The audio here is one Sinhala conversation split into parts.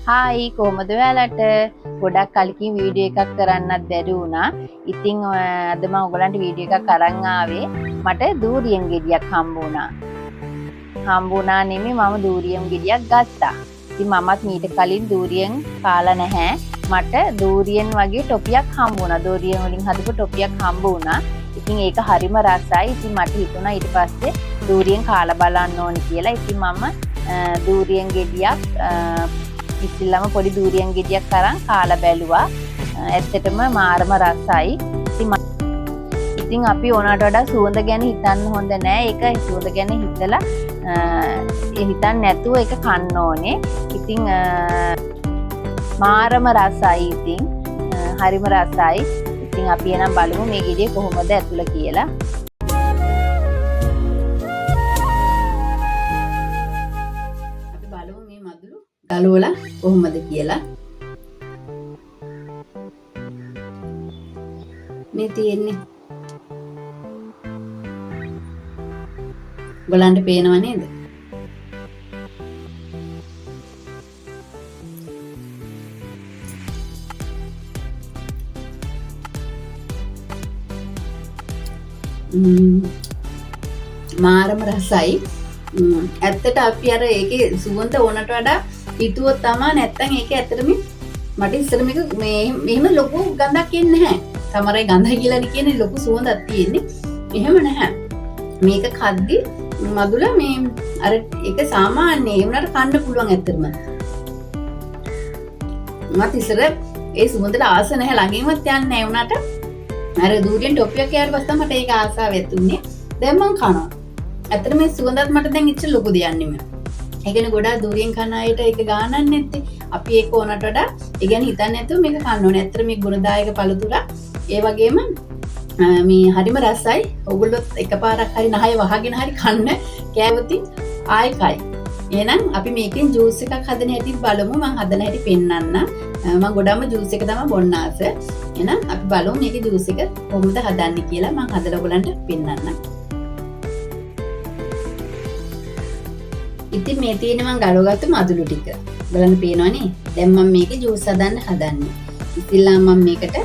හායි කොහමද ඔයාලට ගොඩක් කලකින් වීඩියෝ එකක් කරන්නත් බැරි වුණා. ඉතින් අද මම ඔයගලන්ට වීඩියෝ එකක් අරන් ආවේ. මට දූරියෙන් ගෙඩියක් හම්බ වුණා නෙමෙයි මම දූරියෙන් ගෙඩියක් ගත්තා. ඉතින් මමත් මීට කලින් දූරියෙන් කාලා නැහැ. මට දූරියෙන් වගේ ටොපියක් හම්බ වුණා. දූරියෙන් වලින් හදපු ටොපියක් හම්බ වුණා. ඉතින් ඒක හරිම රසයි. ඉතින් මට හිතුණා ඊට පස්සේ දූරියෙන් කාලා බලන්න ඕනි කියලා. ඉතින් මම දූරියෙන් ගෙඩියක් ඉතින්ලම පොඩි දූරියෙන් ගෙඩියක් අරන් කාලා බැලුවා. ඇත්තටම මාරම රසයි. ඉතින් අපි ඕනට වඩා සුවඳ ගැන හිතන්න හොඳ නෑ. ඒක සුවඳ ගැන හිතලා හිතන්න නැතුව ඒක කන්න ඕනේ. ඉතින් මාරම රසයි. ඉතින් හරිම රසයි. ඉතින් අපි එනම් බලමු මේ ගෙඩිය කොහොමද ඇතුළ කියලා. අපි බලමු මේ මදුළු ගලවලා කොහොමද කියලා. මේ තියෙන්නේ බලන්න පේනව නේද? මාරම රසයි. ඇත්තට අපි අර ඒකේ සුවඳ ඕනට වඩා හිතුවොත් තමයි නැත්තම් ඒක ඇත්තටම මට ඉස්සර මේක මෙහෙම ලොකු ගඳක් එන්නේ නැහැ. සමහරයි ගඳයි කියලා කියන්නේ ලොකු සුවඳක් තියෙන්නේ. එහෙම නැහැ. මේක කද්දි මදුල මේ අර ඒක සාමාන්‍ය ඒ වුණාට කන්න පුළුවන් ඇත්තටම. මට ඉස්සර ඒ සුවඳට ආස නැහැ ළඟින්වත් යන්නේ නැහැ වුණාට අර දූරියෙන් ටොපියක් කෑවට පස්සේ මට ඒක ආසාව ඇතුනේ. දැන් මම කනවා. ඇත්තට මේ සුවඳත් මට දැන් ඉච්ච ලොකු දෙයක් නෙමෙයි. ඒ කියන්නේ ගොඩාක් දූරියෙන් කන අයට ඒක ගානක් නැත්තේ. අපි ඒක ඕනට වඩා ඒ කියන්නේ හිතන්නේ නැතුව මේක කන්න ඕනේ. ඇත්තට මේ ගුණදායක පළතුරක්. ඒ වගේම මේ හරිම රසයි. ඔයගොල්ලෝ එකපාරක් හරි නහය වහගෙන හරි කන්න කෑවොත් ආයි කයි. එහෙනම් අපි මේකෙන් ජූස් එකක් හදන හැටි බලමු. මම හදන හැටි පෙන්නන්න. මම ගොඩාම ජූස් එක තමයි බොන්න ආස. එහෙනම් අපි බලමු මේකේ ජූස් එක කොහොමද හදන්නේ කියලා. මම හදලා ඔයගලන්ට පෙන්නන්න. ඉතින් මේ තියෙන මම ගලවගත්තු මදුළු ටික. බලන්න පේනවනේ. දැන් මම මේකේ ජූස් හදන්නේ. ඉතින්ලා මම මේකට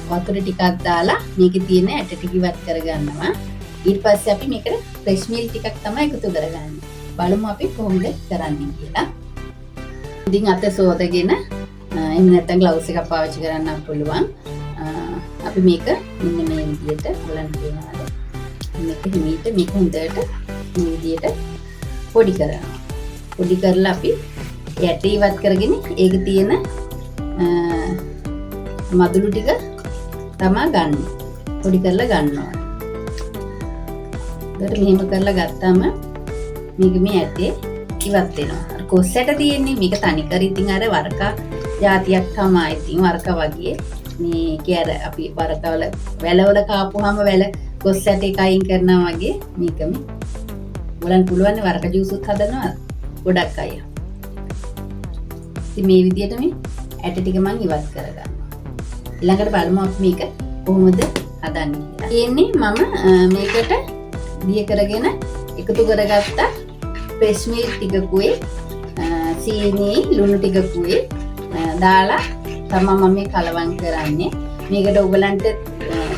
වතුර ටිකක් දාලා මේකේ තියෙන ඇට ටික ඉවත් කරගන්නවා. ඊට පස්සේ අපි මේකට ෆ්‍රෙෂ් මිල්ක් ටිකක් තමයි එකතු කරගන්නේ. බලමු අපි කොහොමද කරන්නේ කියලා. ඉතින් අත සෝදගෙන එහෙම නැත්නම් ග්ලව්ස් එකක් පාවිච්චි කරන්න පුළුවන්. අපි මේක මෙන්න මේ විදිහට බලන්න දෙනවා. මේක හිමීට මේක හොඳට මේ විදිහට පොඩි කරනවා. පොඩි කරලා අපි ඇට ඉවත් කරගෙන ඒකේ තියෙන මදුළු ටික තමයි ගන්න. පොඩි කරලා ගන්නවා. ඊට මෙහෙම කරලා ගත්තාම මේක මේ ඇටේ ඉවත් වෙනවා. අර කොස් ඇට තියෙන්නේ මේක තනි කර ඉතින් අර වරකා జాතියක් තමයි. ඉතින් වරකා වගේ මේකේ අර අපි වරකවල වැලවල කාපුවාම වැල කොස් ඇට එක අයින් කරනවා වගේ මේක මේ බලන්න පුළුවන් වරකා ජූස් උත් හදනවා ගොඩක් අය. ඉතින් මේ විදිහට මේ ඇට ටික මම ඉවත් කරගන්නවා. ඊළඟට බලමු අපි මේක කොහොමද හදන්නේ කියලා. තියෙන්නේ මම මේකට දිය කරගෙන එකතු කරගත්ත ෆ්‍රෙෂ් මිල්ක් ටිකකුයි සීනි ලුණු ටිකකුයි දාලා තමයි මම මේ කලවම් කරන්නේ. මේකට ඔයගලන්ට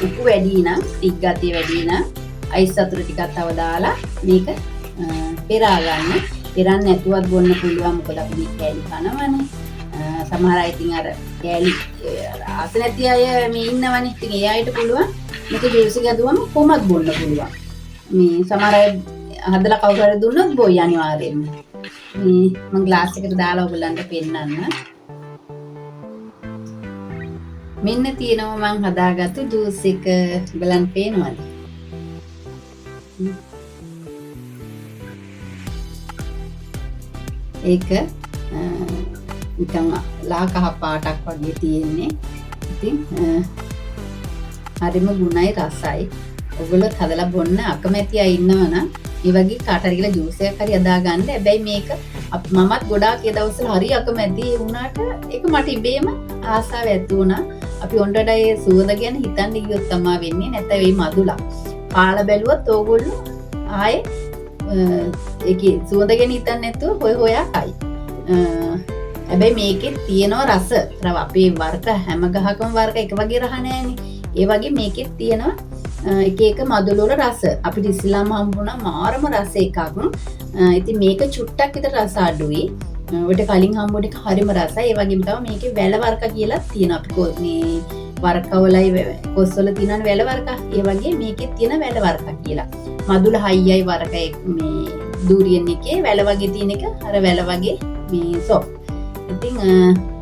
උපු වැඩි නම් ටික ගතිය වැඩි නම් අයිස් වතුර ටිකක් තව දාලා මේක පෙරා ගන්න. පෙරන්න නැතුවත් බොන්න පුළුවන්. මොකද අපි මේ කෑලි කනවනේ. සමහර අය ඉතින් අර කෑලි ආස නැති අය මේ ඉන්නවනේ. ඉතින් ඒ අයට පුළුවන් මේක ජූස් එක හදුවම කොහොමද බොන්න පුළුවන්. මේ සමහර අය හදලා කවුරු හරි දුන්නොත් බොයි අනිවාර්යයෙන්ම. මේ මම ග්ලාස් එකට දාලා ඔයගලන්ට පෙන්නන්න. මෙන්න තියෙනවා මම හදාගත්තු ජූස් එක. බලන්න පේනවද? ඒක නිකන් ලා කහ පාටක් වගේ තියෙන්නේ. ඉතින් හරිම ගුණයි රසයි. ඔයගොල්ලෝ හදලා බොන්න අකමැති අය ඉන්නවනම් මේ වගේ කාට හරි කියලා ජූස් එකක් හරි හදා ගන්න. හැබැයි මේක මමත් ගොඩාක් ඒ දවස්වල හරි අකමැති වුණාට ඒක මට ඉබේම ආසාව ඇති වුණා. අපි ඔන්ඩඩ ඒ සුවඳ ගැන හිතන්න ගියොත් තමයි වෙන්නේ. නැත්නම් මේ මදුලා කාලා බැලුවොත් ඕගොල්ලෝ ආයේ ඒකේ සුවඳ ගැන හිතන්නේ නැතුව හොය හොයා කයි. හැබැයි මේකෙත් තියෙනවා රස. අර අපේ වර්ග හැම ගහකම වර්ග එක වගේ රහ නෑනේ. ඒ වගේ මේකෙත් තියෙනවා එක එක මදුළු වල රස. අපිට ඉස්ලාම හම්බුණා මාරම රස එකක්. ඉතින් මේක චුට්ටක් විතර රස අඩුයි. ඔට කලින් හම්බුන එක හරිම රසයි. ඒ වගේම තමයි මේකේ වැල වර්ග කියලා තියෙනවා. අපි මේ වර්ගවලයි කොස්වල තියෙන වැල වර්ග. ඒ වගේ මේකෙත් තියෙන වැල වර්ග කියලා. මදුළ හයියයි වර්ග මේ දූරියන් එකේ වැල වගේ තියෙන එක අර වැල වගේ මේ සොප්. ඉතින්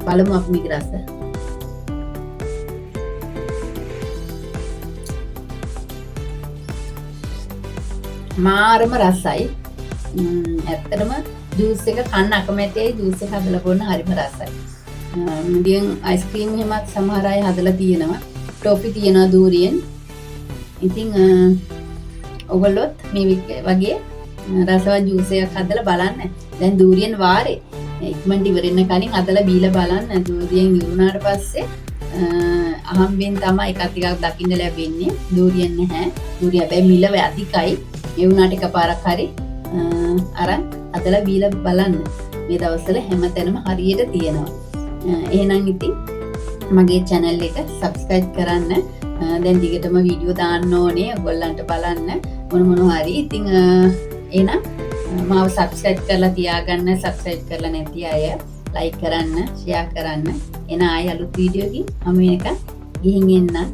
බලමු අපි මේක රස. මාරම රසයි. ඇත්තටම ජූස් එක කන්න අකමැතියි. ජූස් එක හදලා බොන්න හරිම රසයි. මුදියෙන් අයිස්ක්‍රීම් එහෙමත් සමහර අය හදලා තියෙනවා. ටොෆි තියෙනවා දූරියෙන්. ඉතින් ඔයගොල්ලොත් මේ වගේ රසවත් ජූස් එකක් හදලා බලන්න. දැන් දූරියෙන් වාරේ ඉක්මනට ඉවරෙන්න කලින් හදලා බීලා බලන්න. දූරියෙන් ඉවරුනාට පස්සේ අහම්බෙන් තමයි එකක් ටිකක් දකින්න ලැබෙන්නේ. දූරියෙන් නැහැ. දූරිය හැබැයි මිල අධිකයි. ඒ වුණාට එකපාරක් හරි අරන් හදලා බීලා බලන්න. මේ දවස්වල හැමතැනම හරියට තියෙනවා. එහෙනම් ඉතින් මගේ channel එක subscribe කරන්න. දැන් දිගටම වීඩියෝ දාන්න ඕනේ ඔයගොල්ලන්ට බලන්න මොනවා හරි. ඉතින් එහෙනම් මාව subscribe කරලා තියාගන්න. subscribe කරලා නැති අය like කරන්න, share කරන්න. එන ආයෙ අලුත් වීඩියෝකින් මම මේක ගිහින් එන්නම්.